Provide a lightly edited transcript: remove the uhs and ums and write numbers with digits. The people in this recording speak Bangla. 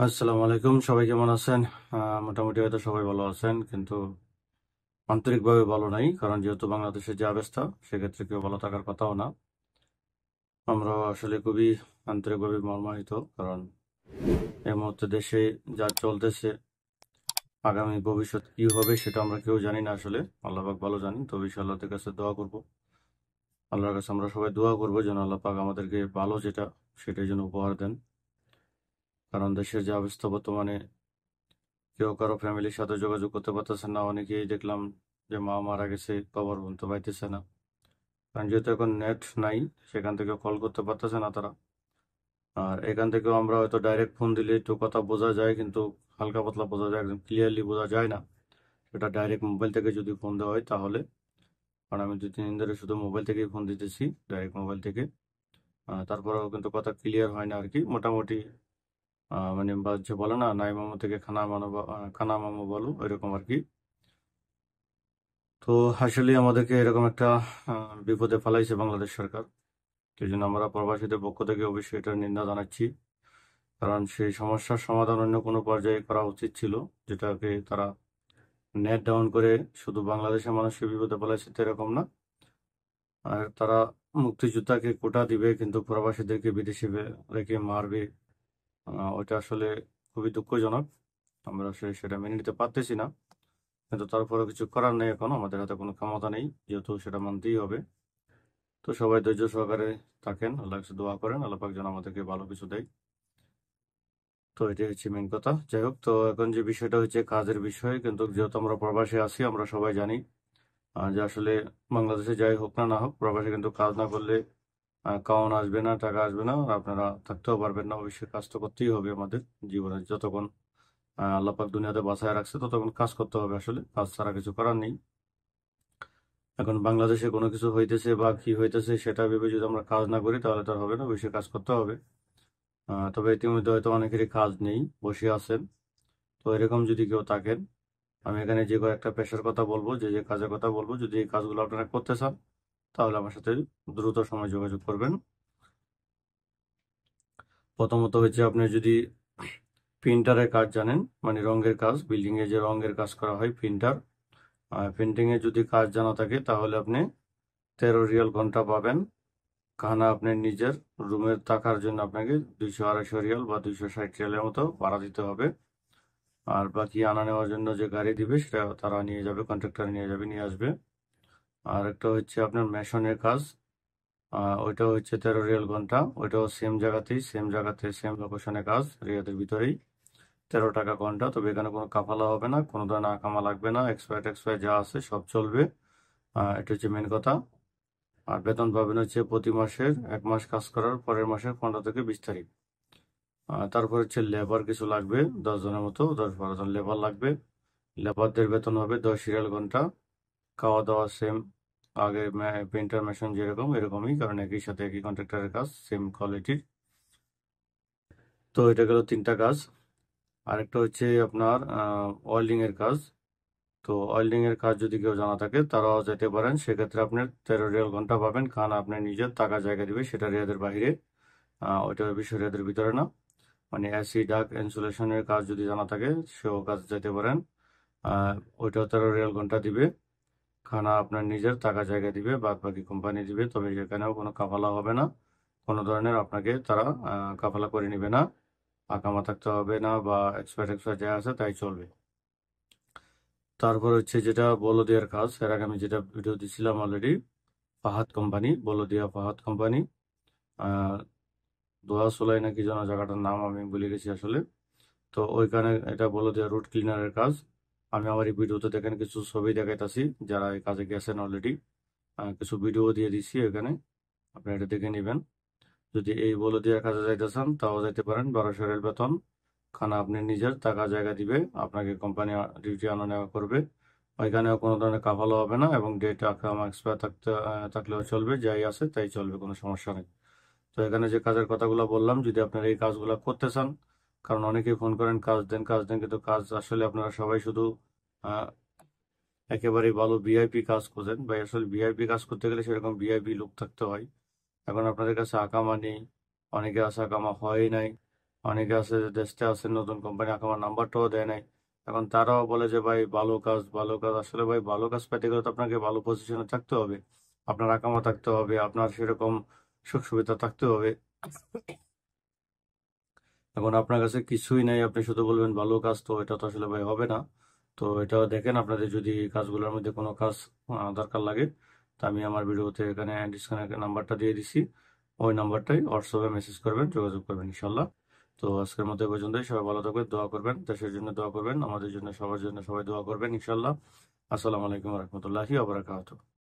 আসসালামু আলাইকুম, সবাই কেমন আছেন? মোটামুটি হয়তো সবাই ভালো আছেন, কিন্তু আন্তরিকভাবে ভালো নাই। কারণ যেহেতু বাংলাদেশের যে অবস্থা, সেক্ষেত্রে কেউ ভালো থাকার কথাও না। আমরা আসলে খুবই আন্তরিকভাবে মর্মাহত। কারণ এই মুহূর্তে দেশে যা চলতেছে, আগামী ভবিষ্যৎ কি হবে সেটা আমরা কেউ জানি না। আসলে আল্লাহ পাক ভালো জানি। তো বিষয় আল্লাহর কাছে দোয়া করব, আল্লাহর কাছে আমরা সবাই দোয়া করবো যেন আল্লাহ পাক আমাদেরকে ভালো যেটা সেটাই যেন উপহার দেন। কারণ দেশের যে অবস্থা বর্তমানে, কেউ কারো ফ্যামিলির সাথে যোগাযোগ করতে পারতেছে না। অনেকেই দেখলাম যে মা মারা গেছে, খবর বলতে পাইতেছে না। কারণ যেহেতু এখন নেট নাই, সেখান থেকে কল করতে পারতেছে না তারা। আর এখান থেকেও আমরা হয়তো ডাইরেক্ট ফোন দিলে একটু কথা বোঝা যায়, কিন্তু হালকা পাতলা বোঝা যায়, একদম ক্লিয়ারলি বোঝা যায় না। সেটা ডাইরেক্ট মোবাইল থেকে যদি ফোন দেওয়া হয় তাহলে। কারণ আমি 2-3 দিন ধরে শুধু মোবাইল থেকেই ফোন দিতেছি, ডাইরেক্ট মোবাইল থেকে। তারপরেও কিন্তু কথা ক্লিয়ার হয় না আর কি, মোটামুটি। মানে যে বলে না, নাই মামু থেকে খানা মামু বলো, এরকম আর কি। তো আসলে আমাদেরকে এরকম একটা বিপদে ফেলাইছে বাংলাদেশ সরকার। এই জন্য আমরা প্রবাসীদের পক্ষ থেকে অবশ্যই এটার নিন্দা জানাচ্ছি। কারণ সেই সমস্যার সমাধান অন্য কোনো পর্যায়ে করা উচিত ছিল, যেটাকে তারা নেট ডাউন করে শুধু বাংলাদেশের মানুষকে বিপদে ফেলাইছে এরকম না। আর তারা মুক্তিযোদ্ধাকে কোটা দিবে, কিন্তু প্রবাসীদেরকে বিদেশে রেখে মারবে। ওটা আসলে খুবই দুঃখজনক। আমরা সেটা মেনে নিতে পারতেছি না। কিন্তু তারপরে কিছু করার নেই, এখন আমাদের হাতে কোনো ক্ষমতা নেই, যেহেতু সেটা মানতেই হবে। তো সবাই ধৈর্য সহকারে থাকেন, আল্লাহ কাছে দোয়া করেন, আল্লাহ পাক যেন আমাদেরকে ভালো কিছু দেয়। তো এটাই হচ্ছে মেন কথা। যাই হোক, তো এখন যে বিষয়টা হচ্ছে কাজের বিষয়, কিন্তু যেহেতু আমরা প্রবাসে আছি, আমরা সবাই জানি যে আসলে বাংলাদেশে যাই হোক না না হোক, প্রবাসে কিন্তু কাজ না করলে খাওয়ানো আসবে না, টাকা আসবে না, আর আপনারা থাকতেও পারবেন না। অবশ্যই কাজ তো করতেই হবে আমাদের জীবনে। যতক্ষণ আল্লাহ পাক দুনিয়াতে বাঁচায় রাখছে, ততক্ষণ কাজ করতে হবে। আসলে কাজ ছাড়া কিছু করার নেই। এখন বাংলাদেশে কোনো কিছু হইতেছে বা কি হইতেছে সেটা ভেবে যদি আমরা কাজ না করি, তাহলে তো আর হবে না, অবশ্যই কাজ করতে হবে। তবে ইতিমধ্যে হয়তো অনেকেরই কাজ নেই, বসে আছেন। তো এরকম যদি কেউ থাকেন, আমি এখানে যে কয়েকটা পেশার কথা বলবো, যে যে কাজের কথা বলবো, যদি এই কাজগুলো আপনারা করতে চান, তাহলে আমার সাথে দ্রুত সময় যোগাযোগ করবেন। প্রথমত হচ্ছে, আপনি যদি প্রিন্টারের কাজ জানেন, মানে রঙের কাজ, বিল্ডিং এ যে রঙের কাজ করা হয়, প্রিন্টিং এ যদি কাজ জানা থাকে, তাহলে আপনি 13 রিয়াল ঘন্টা পাবেন। খানা আপনার নিজের রুমে থাকার জন্য আপনাকে 200-250 রিয়াল বা 260 রিয়ালের মতো ভাড়া দিতে হবে। আর বাকি আনা নেওয়ার জন্য যে গাড়ি দিবে, সেটা তারা নিয়ে যাবে, কন্ট্রাক্টর নিয়ে যাবে, নিয়ে আসবে। আর একটা হচ্ছে আপনার মেশনের কাজ। ওইটা হচ্ছে 13 রিয়াল ঘন্টা। ওইটাও সেম জায়গাতে সেম লোকেশনে কাজ, রিয়াদের ভিতরেই। 13 টাকা ঘন্টা। তবে এখানে কোনো কাফালা হবে না, কোনো ধরনের আকামা লাগবে না, এক্সপায়ার যা আছে সব চলবে। এটা হচ্ছে মেন কথা। আর বেতন পাবেন হচ্ছে প্রতি মাসের 1 মাস কাজ করার পরের মাসের 15 থেকে 20 তারিখ। তারপর হচ্ছে লেবার কিছু লাগবে, 10 জনের মতো, 10-12 জন লেবার লাগবে। লেবারদের বেতন হবে 10 রিয়াল ঘন্টা। খাওয়া দাওয়া সেম, আগে প্রিন্টার মেশিন যেরকম এরকমই, কারণ একই সাথে একই কন্ট্রাক্টরের কাজ, সেম কোয়ালিটির। তো এটা গেল 3টা কাজ। আরেকটা হচ্ছে আপনার ওয়েল্ডিং এর কাজ। তো ওয়েল্ডিং এর কাজ যদি কেউ জানা থাকে, তারাও যেতে পারেন। সেক্ষেত্রে আপনার 13 রিয়াল ঘন্টা পাবেন। খান আপনার নিজের টাকা জায়গা দিবে, সেটা রিয়াদের বাইরে। ওইটা বিশ্ব রিয়াদের ভিতরে না। মানে এসি ডাক ইনসুলেশনের কাজ যদি জানা থাকে, সেও কাজ যেতে পারেন। আহ ওইটাও 13 রিয়াল ঘন্টা দিবে। খানা আপনার নিজের, টাকা জায়গা দিবে, বাদ বাকি কোম্পানি দিবে। তবে সেখানেও কোনো কাফালা হবে না, কোনো ধরনের আপনাকে তারা কাফালা করে নিবে না। আকামা থাকতে হবে না, বা এক্সপায়ার যা আছে তাই চলবে। তারপর হচ্ছে যেটা বলদিয়ার কাজ, এর আগে আমি যেটা ভিডিও দিছিলাম already, Fahad company, বলদিয়া Fahad company. আহ দোয়া সোলাই নাকি যেন জায়গাটার নাম, আমি ভুলে গেছি আসলে। তো ওইখানে এটা বলদিয়া রুট ক্লিনারের কাজ। আমি আমার এই ভিডিওতে দেখেন কিছু ছবি দেখাইতাছি, যারা এই কাজে গেছেন অলরেডি। কিছু ভিডিও দিয়ে দিচ্ছি এখানে, আপনি এটা দেখে নেবেন। যদি এই বলদিয়ার কাজে যাইতে চান, তাও যাইতে পারেন। 1200 রিয়াল বেতন। খানা আপনি নিজের, টাকা জায়গা দিবে, আপনাকে কোম্পানি ডিউটি আনা নেওয়া করবে। ওইখানেও কোনো ধরনের কাফালো হবে না, এবং ডেট এক্সপায়ার থাকলেও চলবে, যাই আছে তাই চলবে, কোনো সমস্যা নেই। তো এখানে যে কাজের কথাগুলো বললাম, যদি আপনারা এই কাজগুলো করতে চান, কারণ অনেকেই ফোন করেন কাজ দেন কাজ দেন, কিন্তু কাজ আসলে আপনারা সবাই শুধু আহ, একেবারে ভালো ভিআইপি কাজ খোঁজেন, বা আসলে ভিআইপি কাজ করতে গেলে সেরকম ভিআইপি লোক থাকতে হয়। এখন আপনাদের কাছে আকামা নেই, অনেকে আছে আকামা হয় নাই, অনেকে আছে যে দেশে আছে, নতুন কোম্পানি, আমার নাম্বারটাও দেয় নাই। এখন তারাও বলে যে ভাই ভালো কাজ ভালো কাজ। আসলে ভাই ভালো কাজ পেতে গেলে তো আপনাকে ভালো পজিশনে থাকতে হবে, আপনার আকামা থাকতে হবে, আপনার সেরকম সুখ সুবিধা থাকতে হবে। এখন আপনার কাছে কিছুই নাই, আপনি শুধু বলবেন ভালো কাজ, তো এটা তো আসলে ভাই হবে না। তো এটা দেখেন, আপনাদের যদি কাজগুলোর মধ্যে কোনো কাজ দরকার লাগে, তা আমি আমার ভিডিওতে এখানে ডিসকানেক্ট নাম্বারটা দিয়ে দিছি, ওই নাম্বারটাই হোয়াটসঅ্যাপে মেসেজ করবেন, যোগাযোগ করবেন ইনশাল্লাহ। তো আজকের মতো এই পর্যন্তই। সবাই ভালো থাকবেন, দোয়া করবেন, দেশের জন্য দোয়া করবেন, আমাদের জন্য, সবার জন্য সবাই দোয়া করবেন ইনশাল্লাহ। আসসালামু আলাইকুম রহমতুল্লাহি ওয়া বারাকাতুহু।